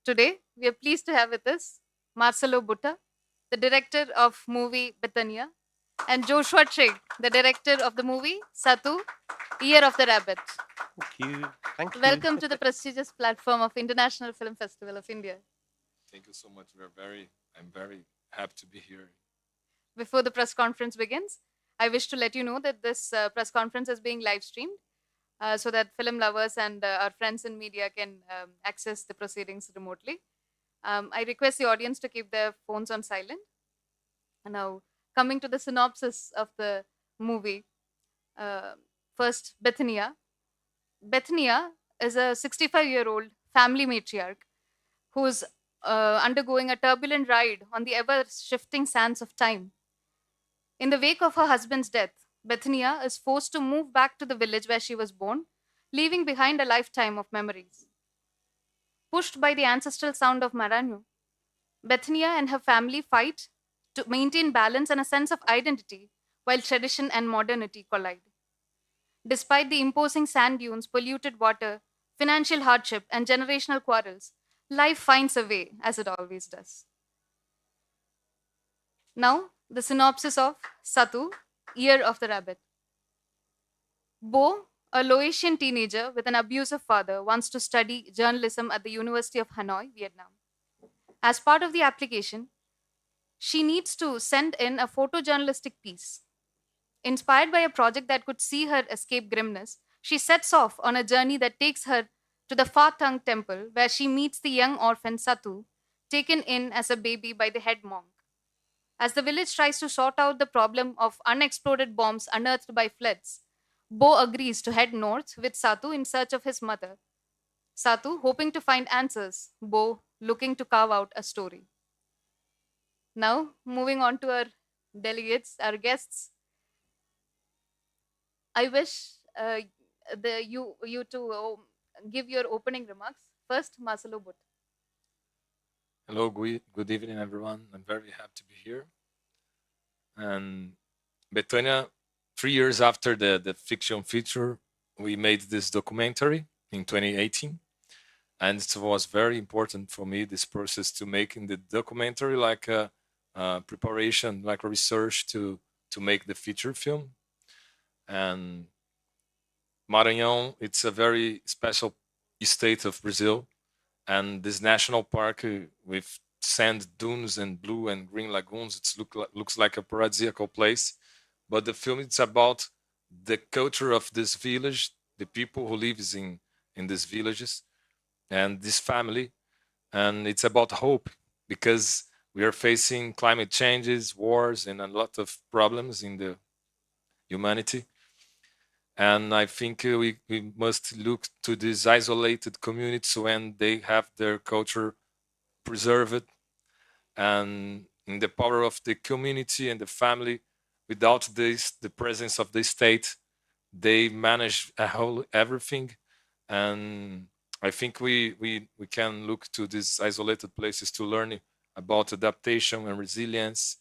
Today, we are pleased to have with us Marcelo Butta, the director of movie Betania, and Joshua Trigg, the director of the movie Satu-Year of the Rabbit. Thank you. Thank you. Welcome to the prestigious platform of International Film Festival of India. Thank you so much. I'm very happy to be here. Before the press conference begins, I wish to let you know that this press conference is being live streamed so that film lovers and our friends in media can access the proceedings remotely. I request the audience to keep their phones on silent. Now, coming to the synopsis of the movie, uh, first, Betania. Betania is a 65-year-old family matriarch who's undergoing a turbulent ride on the ever shifting sands of time. In the wake of her husband's death, Bethania is forced to move back to the village where she was born, leaving behind a lifetime of memories. Pushed by the ancestral sound of Maranyu, Bethania and her family fight to maintain balance and a sense of identity while tradition and modernity collide. Despite the imposing sand dunes, polluted water, financial hardship, and generational quarrels, life finds a way, as it always does. Now, the synopsis of Satu, Year of the Rabbit. Bo, a Laotian teenager with an abusive father, wants to study journalism at the University of Hanoi, Vietnam. As part of the application, she needs to send in a photojournalistic piece. Inspired by a project that could see her escape grimness, she sets off on a journey that takes her to the Fa Thang temple, where she meets the young orphan Satu, taken in as a baby by the head monk. As the village tries to sort out the problem of unexploded bombs unearthed by floods, Bo agrees to head north with Satu in search of his mother. Satu hoping to find answers, Bo looking to carve out a story. Now, moving on to our delegates, our guests, I wish you to give your opening remarks. First, Marcelo Butt. Hello, good evening, everyone. I'm very happy to be here. And Betania, 3 years after the fiction feature, we made this documentary in 2018. And it was very important for me, this process to making the documentary like a preparation, like a research to make the feature film. And Maranhão, it's a very special state of Brazil, and this national park with sand dunes and blue and green lagoons, looks like a paradisiacal place. But the film is about the culture of this village, the people who lives in these villages, and this family, and it's about hope because we are facing climate changes, wars, and a lot of problems in the humanity. And I think we must look to these isolated communities when they have their culture preserved, and in the power of the community and the family. Without this, the presence of the state, they manage everything. And I think we can look to these isolated places to learn about adaptation and resilience.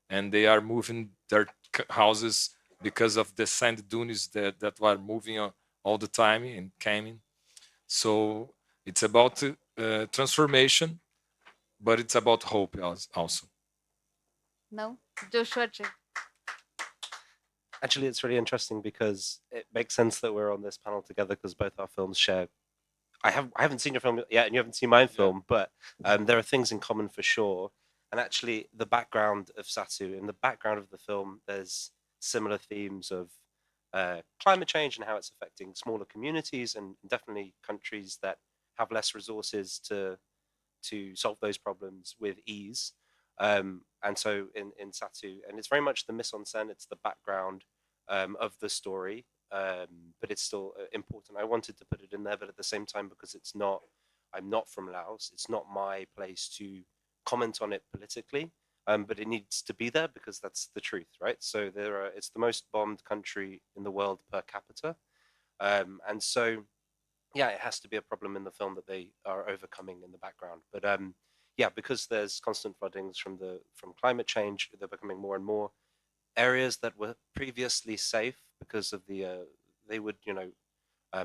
And they are moving their houses because of the sand dunes that were moving all the time and coming. So it's about transformation, but it's about hope also. Now, Joshua Trigg. Actually, it's really interesting because it makes sense that we're on this panel together because both our films share. I haven't seen your film yet, and you haven't seen my film, but there are things in common for sure. And actually, the background of Satu, in the background of the film, there's similar themes of climate change and how it's affecting smaller communities and definitely countries that have less resources to solve those problems with ease. And so in Satu, and it's very much the mise en scène, it's the background of the story, but it's still important. I wanted to put it in there, but at the same time, because I'm not from Laos, it's not my place to comment on it politically, but it needs to be there because that's the truth, right? So it's the most bombed country in the world per capita, and so yeah, it has to be a problem in the film that they are overcoming in the background. But yeah, because there's constant floodings from climate change, they're becoming more and more areas that were previously safe because of the they would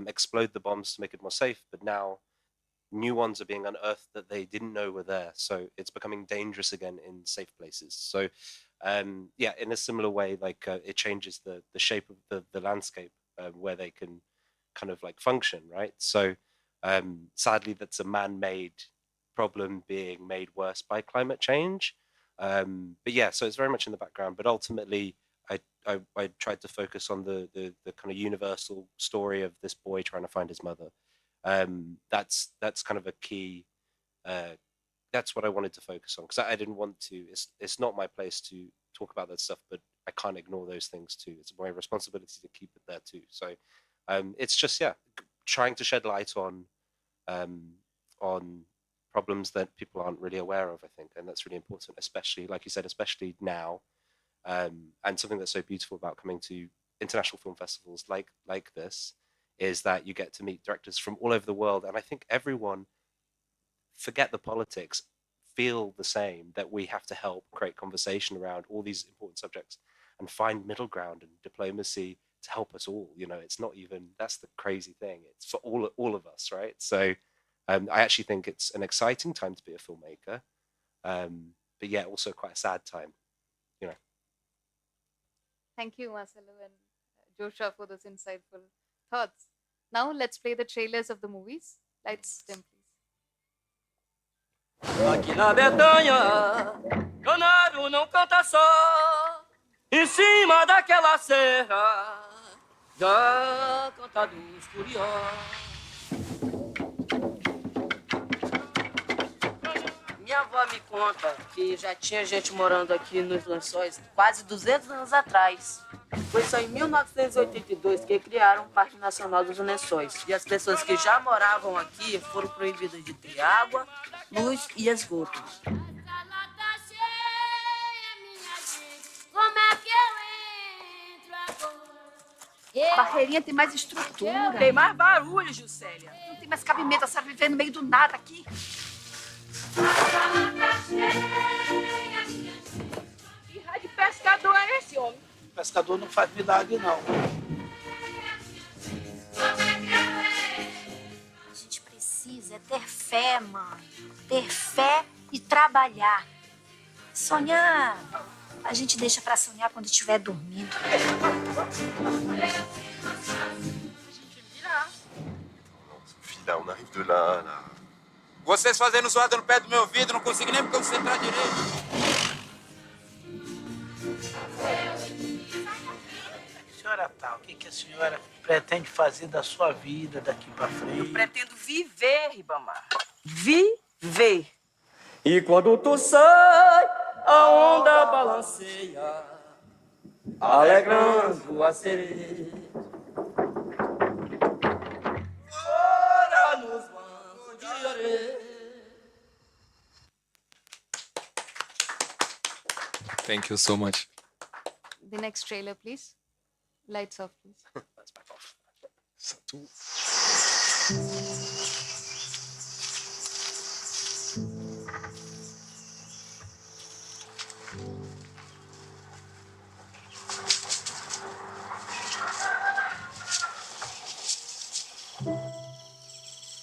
explode the bombs to make it more safe, but now new ones are being unearthed that they didn't know were there. So it's becoming dangerous again in safe places. So yeah, in a similar way, like it changes the shape of the landscape where they can kind of like function, right? So sadly, that's a man-made problem being made worse by climate change. But yeah, so it's very much in the background. But ultimately, I tried to focus on the kind of universal story of this boy trying to find his mother. That's kind of a key. That's what I wanted to focus on because I didn't want to. It's not my place to talk about that stuff, but I can't ignore those things too. It's my responsibility to keep it there too. So it's just trying to shed light on problems that people aren't really aware of. I think, and that's really important, especially like you said, especially now. And something that's so beautiful about coming to international film festivals like this is that you get to meet directors from all over the world, and I think everyone, forget the politics, feel the same, that we have to help create conversation around all these important subjects and find middle ground and diplomacy to help us all. It's not even, that's the crazy thing, it's for all of us, right? So I actually think it's an exciting time to be a filmmaker, but yeah, also quite a sad time. Thank you, Marcelo and Joshua, for those insightful thoughts. Now let's play the trailers of the movies. Lights dim, please. Aqui na Betânia, canário não canta só. Em cima daquela serra, já canta dos curiós. Minha avó me conta que já tinha gente morando aqui nos Lençóis quase 200 anos atrás. Foi só em 1982 que criaram o Parque Nacional dos Lençóis. E as pessoas que já moravam aqui foram proibidas de ter água, luz e esgoto. A barreirinha tem mais estrutura. Tem mais barulho, Juscelia. Não tem mais cabimento, a senhora viver no meio do nada aqui. Que raio de pescador é esse homem? Pescador não faz milagre, não. A gente precisa ter fé, mãe. Ter fé e trabalhar. Sonhar, a gente deixa pra sonhar quando estiver dormindo. Filha, on arrive de là, là. Vocês fazendo zoada no pé do meu vidro, não consigo nem me concentrar direito. Senhora tal, o que a senhora pretende fazer da sua vida daqui pra frente? Eu pretendo viver, Ribamar. Viver. E quando tu sai, a onda balanceia, alegrando a sereia. Ora nos bancos de areia. Thank you so much. The next trailer, please. Lights off, please. Let's back off. Satu.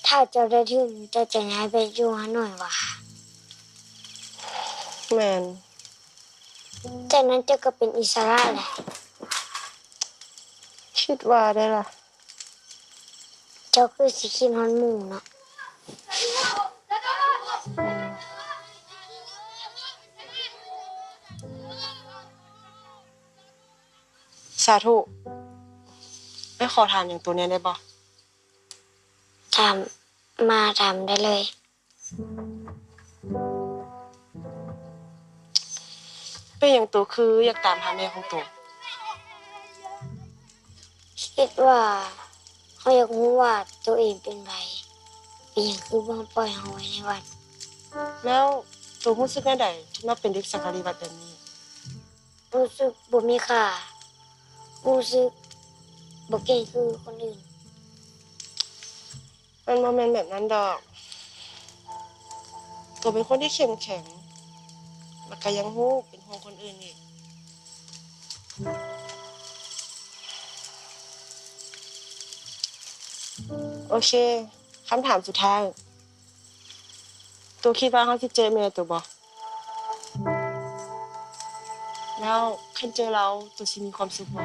ถ้าเจ้าได้ถึงจะย้ายไปอยู่ฮานอยว่ะแม่นจากนั้นเจ้าก็เป็นอิสระแหละคิดว่าได้ล่ะเจ้าคือสิคิดฮอดหมู่เนาะสาธุไม่ขอถามอย่างตัวเนี้ยได้บ่ถามได้เลยเป็นอย่างตัวคืออยากตามหาแม่ของตัว คิดว่าเขาอยากรู้ว่าตัวเองเป็นไรเป็นอย่างคือบ่ปล่อยเขาไว้ในวัด แล้วตัวรู้สึกแน่ใดที่มาเป็นเด็กสังฆาริวัดแบบนี้ รู้สึกบ่มีค่ารู้สึกบ่เก่งคือคนอื่นมันบ่แม่นแบบนั้นดอกตัวเป็นคนที่เข้มแข็งแล้วก็ยังรู้เป็นห่วงคนอื่นอีกโอเคคำถามสุดท้าย ตัวคิดว่าเขาสิเจอแม่ตัวบ่แล้วคันเจอเราตัวสิมีความสุขบ่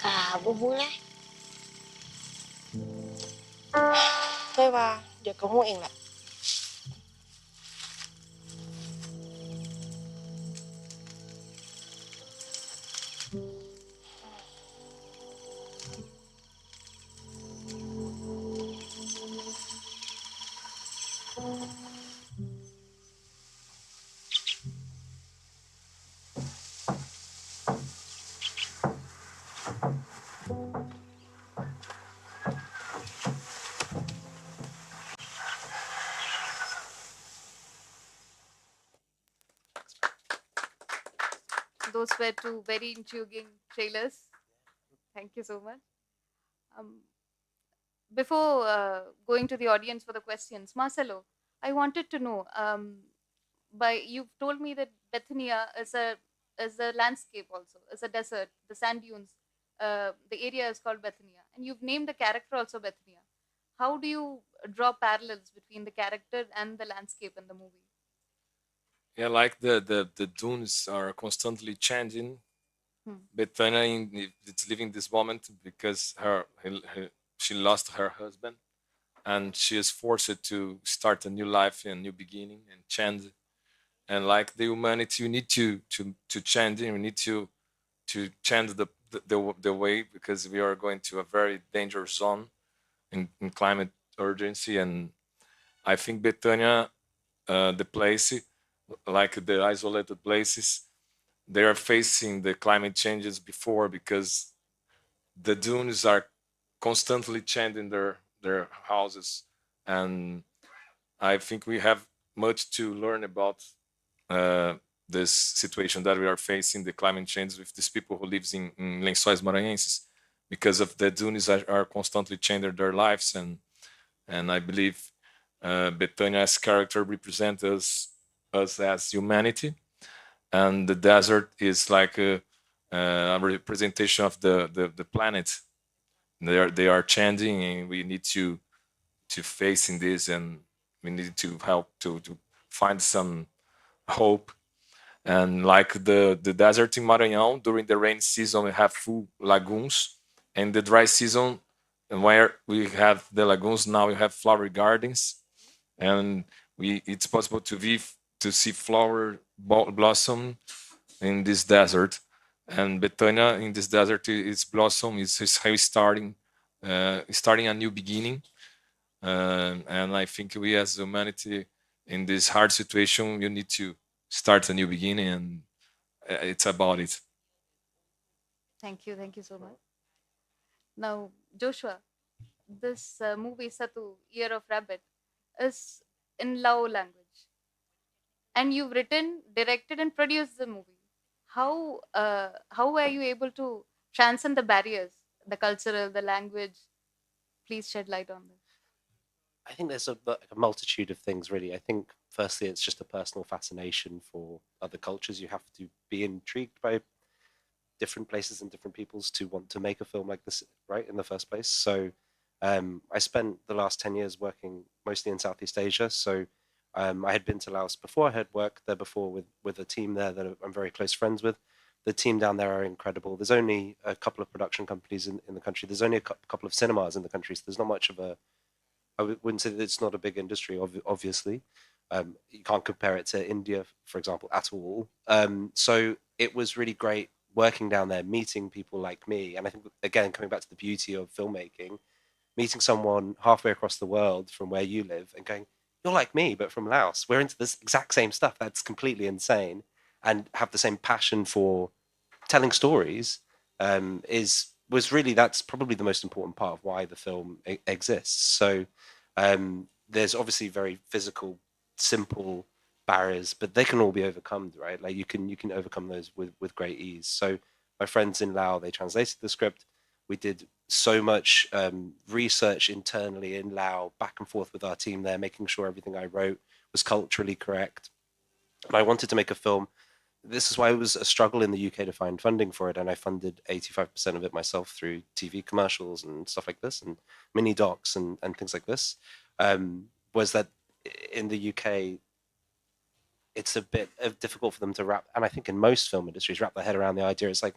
กะบ่ฮู้แหละ เต้ยว่าเดี๋ยวก็ฮู้เองแหละ Those were two very intriguing trailers. Thank you so much. Before going to the audience for the questions, Marcelo, I wanted to know. You've told me that Betania is a landscape also, is a desert, the sand dunes. The area is called Betania, and you've named the character also Betania. How do you draw parallels between the character and the landscape in the movie? Yeah, like the dunes are constantly changing. Betania it's living this moment because she lost her husband, and she is forced to start a new life and a new beginning and change. And like the humanity, you need to change. And we need to change the way, because we are going to a very dangerous zone in climate urgency. And I think Betania, the place, like the isolated places, they are facing the climate changes before, because the dunes are constantly changing their houses. And I think we have much to learn about this situation that we are facing, the climate change, with these people who lives in Lençóis Maranhenses, because of the dunes are constantly changing their lives. And I believe Betania's character represents us as humanity, and the desert is like a representation of the planet. They are changing, and we need to face in this, and we need to help to find some hope. And like the desert in Maranhão, during the rain season we have full lagoons, and the dry season, and where we have the lagoons, now we have flower gardens, and it's possible to see flower blossom in this desert. And Betania in this desert, its blossom is starting a new beginning. And I think we as humanity, in this hard situation, you need to start a new beginning, and it's about it. Thank you so much. Now, Joshua, this movie Satu-Year of Rabbit is in Lao language, and you've written, directed, and produced the movie. How were you able to transcend the barriers, the cultural, the language? Please shed light on this. I think there's a multitude of things, really. I think, firstly, it's just a personal fascination for other cultures. You have to be intrigued by different places and different peoples to want to make a film like this, right, in the first place. So I spent the last 10 years working mostly in Southeast Asia. So I had been to Laos before. I had worked there before with a team there that I'm very close friends with. The team down there are incredible. There's only a couple of production companies in the country. There's only a couple of cinemas in the country. So there's not much of a, I wouldn't say that it's not a big industry, obviously. You can't compare it to India, for example, at all. So it was really great working down there, meeting people like me. And I think, again, coming back to the beauty of filmmaking, meeting someone halfway across the world from where you live and going, you're like me, but from Laos. We're into this exact same stuff. That's completely insane. And have the same passion for telling stories was really, that's probably the most important part of why the film exists. So there's obviously very physical, simple barriers, but they can all be overcome, right? Like you can overcome those with great ease. So my friends in Laos, they translated the script. We did so much research internally in Laos, back and forth with our team there, making sure everything I wrote was culturally correct. And I wanted to make a film. This is why it was a struggle in the UK to find funding for it, and I funded 85% of it myself through TV commercials and stuff like this, and mini docs and things like this. Was that in the UK, it's a bit difficult for them to wrap, and I think in most film industries, wrap their head around the idea. It's like,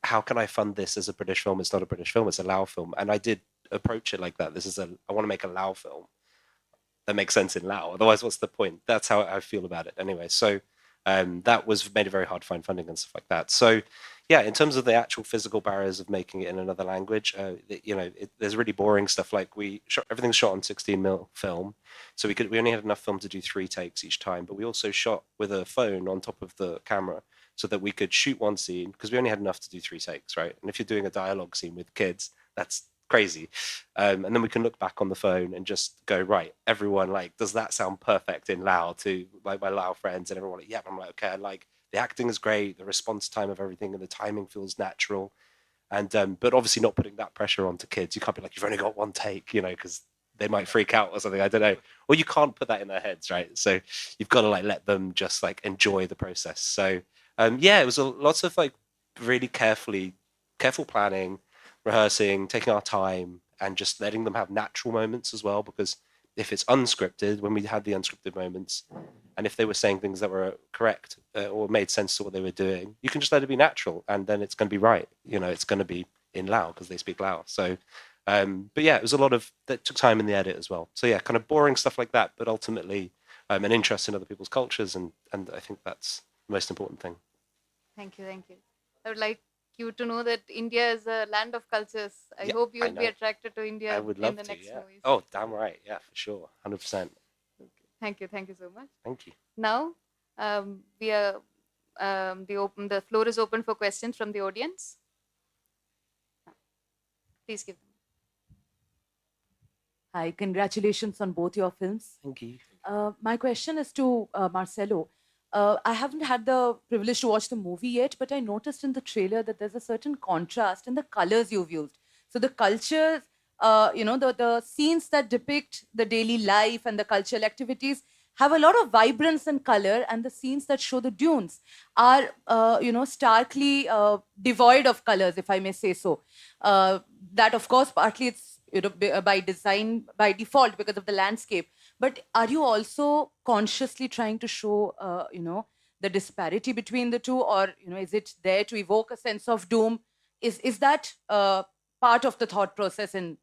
how can I fund this as a British film? It's not a British film, it's a Lao film. And I did approach it like that. I want to make a Lao film that makes sense in Lao. Otherwise, what's the point? That's how I feel about it anyway. So that made it very hard to find funding and stuff like that. So yeah, in terms of the actual physical barriers of making it in another language, there's really boring stuff. Like everything's shot on 16mm film, so we only had enough film to do 3 takes each time. But we also shot with a phone on top of the camera, so that we could shoot one scene because we only had enough to do 3 takes, right? And if you're doing a dialogue scene with kids, that's crazy. And then we can look back on the phone and just go, right, everyone, like, does that sound perfect in Lao to like my Lao friends? And everyone like, yeah. I'm like, okay, like the acting is great, the response time of everything and the timing feels natural. And but obviously not putting that pressure onto kids. You can't be like, you've only got 1 take, because they might freak out or something. I don't know. Or you can't put that in their heads, right? So you've got to like let them just like enjoy the process. So it was lots of like really careful planning, rehearsing, taking our time, and just letting them have natural moments as well. Because if it's unscripted, when we had the unscripted moments, and if they were saying things that were correct or made sense to what they were doing, you can just let it be natural, and then it's going to be right. It's going to be in Lao because they speak Lao. So, but yeah, it was a lot of that took time in the edit as well. So yeah, kind of boring stuff like that, but ultimately an interest in other people's cultures, and I think that's the most important thing. Thank you. I would like you to know that India is a land of cultures. I hope you will be attracted to India in the next movies. Oh, damn right. Yeah, for sure. 100%. Thank you so much. Thank you. Now, the floor is open for questions from the audience. Please give them. Hi, congratulations on both your films. Thank you. My question is to Marcelo. I haven't had the privilege to watch the movie yet, but I noticed in the trailer that there's a certain contrast in the colors you've used. So the cultures, the scenes that depict the daily life and the cultural activities have a lot of vibrance and color, and the scenes that show the dunes are, starkly devoid of colors, if I may say so. That, of course, partly it's by design, by default, because of the landscape. But are you also consciously trying to show, the disparity between the two, or is it there to evoke a sense of doom? Is that part of the thought process in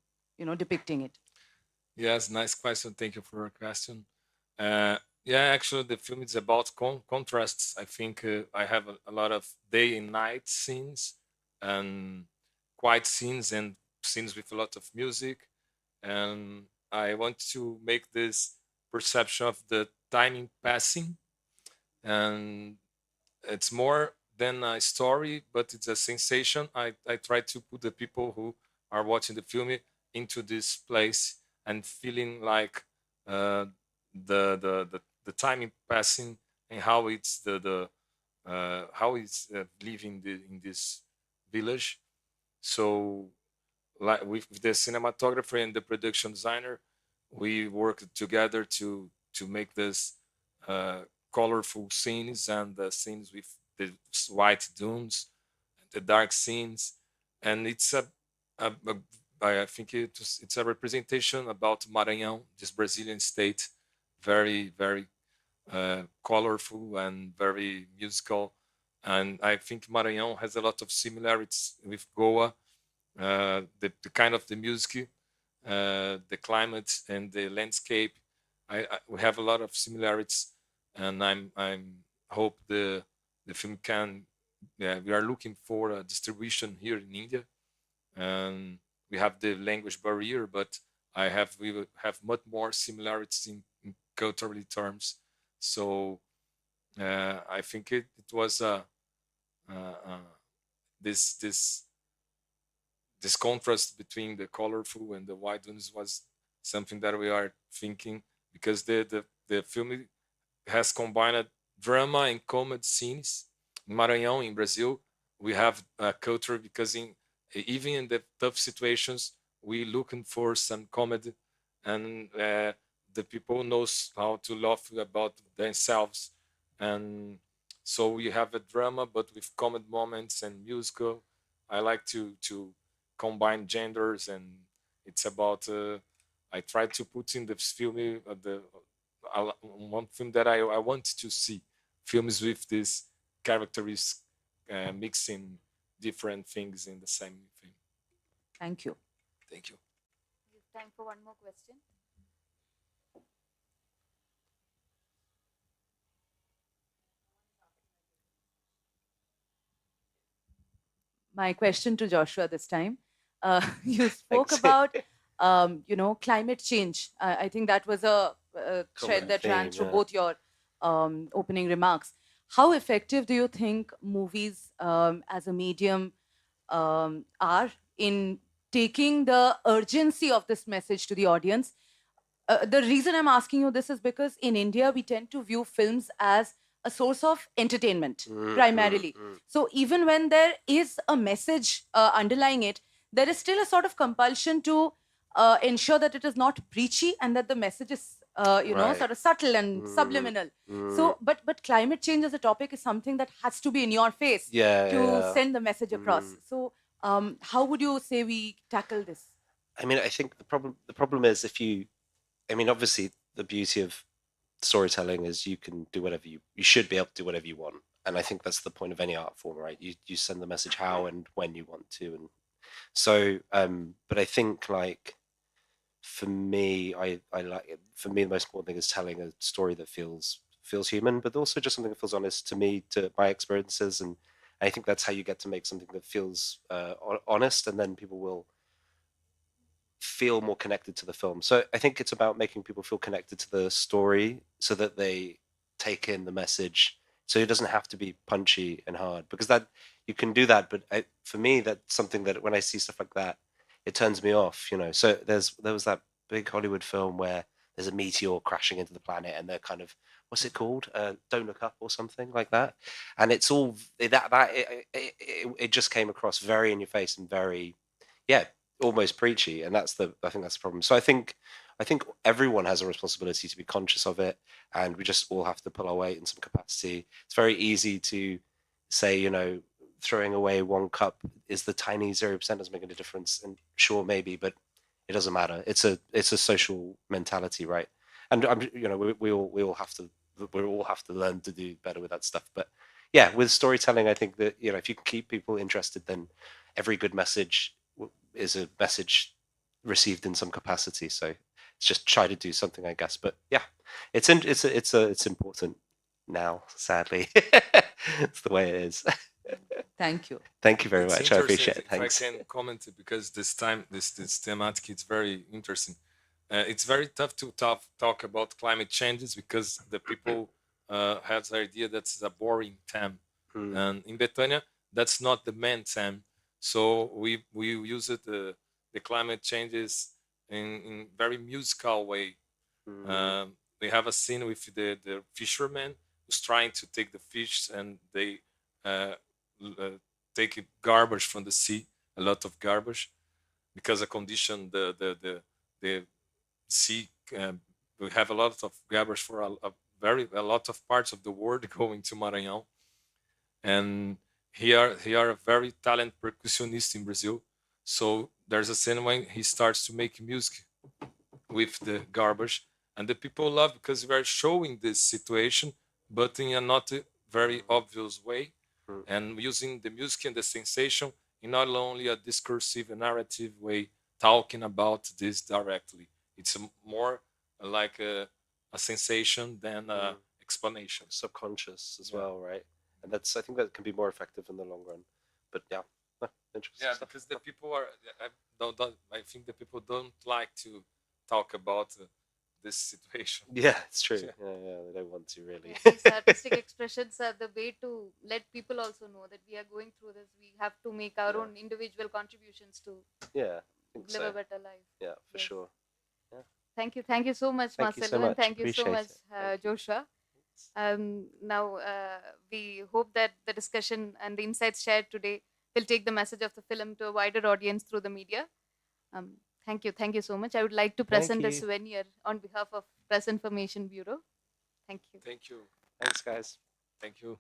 depicting it? Yes, nice question. Thank you for your question. Actually, the film is about contrasts. I think I have a lot of day and night scenes, and quiet scenes, and scenes with a lot of music, and I want to make this perception of the timing passing, and it's more than a story, but it's a sensation. I try to put the people who are watching the film into this place and feeling like the timing passing, and how it's how it's living in this village. So, like with the cinematographer and the production designer, we worked together to make this colorful scenes, and the scenes with the white dunes, the dark scenes, and it's I think it's a representation about Maranhão, this Brazilian state, very colorful and very musical, and I think Maranhão has a lot of similarities with Goa. The kind of the music, the climate, and the landscape. We have a lot of similarities, and I'm hope the film can. Yeah, we are looking for a distribution here in India, and we have the language barrier, but we will have much more similarities in culturally terms. So I think it was this contrast between the colorful and the white ones was something that we are thinking, because the film has combined drama and comedy scenes. In Maranhão, in Brazil, we have a culture, because even in the tough situations, we looking for some comedy, and the people knows how to laugh about themselves, and so we have a drama but with comedy moments and musical. I like to combine genders, and it's about I tried to put in the film one film that I want to see, films with this characters mixing different things in the same film. Thank you. Thank you. We have time for one more question. My question to Joshua this time. You spoke Thanks. about, climate change. I think that was a thread that ran theme, through yeah. both your opening remarks. How effective do you think movies as a medium are in taking the urgency of this message to the audience? The reason I'm asking you this is because in India, we tend to view films as a source of entertainment primarily. So even when there is a message underlying it, there is still a sort of compulsion to ensure that it is not preachy and that the message is, Right. sort of subtle and subliminal. So, but climate change as a topic is something that has to be in your face to send the message across. So, how would you say we tackle this? I mean, I think the problem is obviously the beauty of storytelling is you can do whatever you should be able to do whatever you want. And I think that's the point of any art form, right? You send the message how and when you want to. And so, but I think like, for me, for me, the most important thing is telling a story that feels human, but also just something that feels honest to me, to my experiences. And I think that's how you get to make something that feels honest, and then people will feel more connected to the film. So I think it's about making people feel connected to the story so that they take in the message. So it doesn't have to be punchy and hard, because that you can do that. But for me, that's something that when I see stuff like that, it turns me off, So there was that big Hollywood film where there's a meteor crashing into the planet, and they're kind of, what's it called? Don't Look Up or something like that. And it's all it just came across very in your face and very, almost preachy. And I think that's the problem. So I think everyone has a responsibility to be conscious of it, and we just all have to pull our weight in some capacity. It's very easy to say, throwing away one cup is the tiny 0% doesn't make any difference, and sure, maybe, but it doesn't matter. It's a social mentality, right? And we all have to learn to do better with that stuff. But yeah, with storytelling, I think that if you can keep people interested, then every good message is a message received in some capacity. So it's just try to do something, I guess. But yeah, it's important now. Sadly, it's the way it is. Thank you. Thank you very It's much. I appreciate it. If Thanks. I can comment it, because this thematic is very interesting. It's very tough to talk about climate changes because the people have the idea that it's a boring theme. And in Betania, that's not the main theme. So we use the climate changes in very musical way. We have a scene with the fisherman who's trying to take the fish, and they take garbage from the sea, a lot of garbage, because the condition the sea we have a lot of garbage for a lot of parts of the world going to Maranhão. And he are a very talented percussionist in Brazil. So there's a scene when he starts to make music with the garbage, and the people love because we are showing this situation, but in a not very obvious way, and using the music and the sensation in not only a discursive and narrative way, talking about this directly. It's more like a sensation than an explanation. Subconscious as well, right? And I think that can be more effective in the long run. But yeah, interesting. Yeah, stuff. because the people I think the people don't like to talk about this situation. Yeah, it's true. Yeah, they don't want to really. These artistic expressions are the way to let people also know that we are going through this. We have to make our own individual contributions to live a better life. Yeah, for sure. Yeah. Thank you so much, Thank you Marcelo, so and much. thank you so Appreciate much, Joshua. Now, we hope that the discussion and the insights shared today will take the message of the film to a wider audience through the media. Thank you so much. I would like to present a souvenir on behalf of Press Information Bureau. Thank you. Thank you. Thanks, guys. Thank you.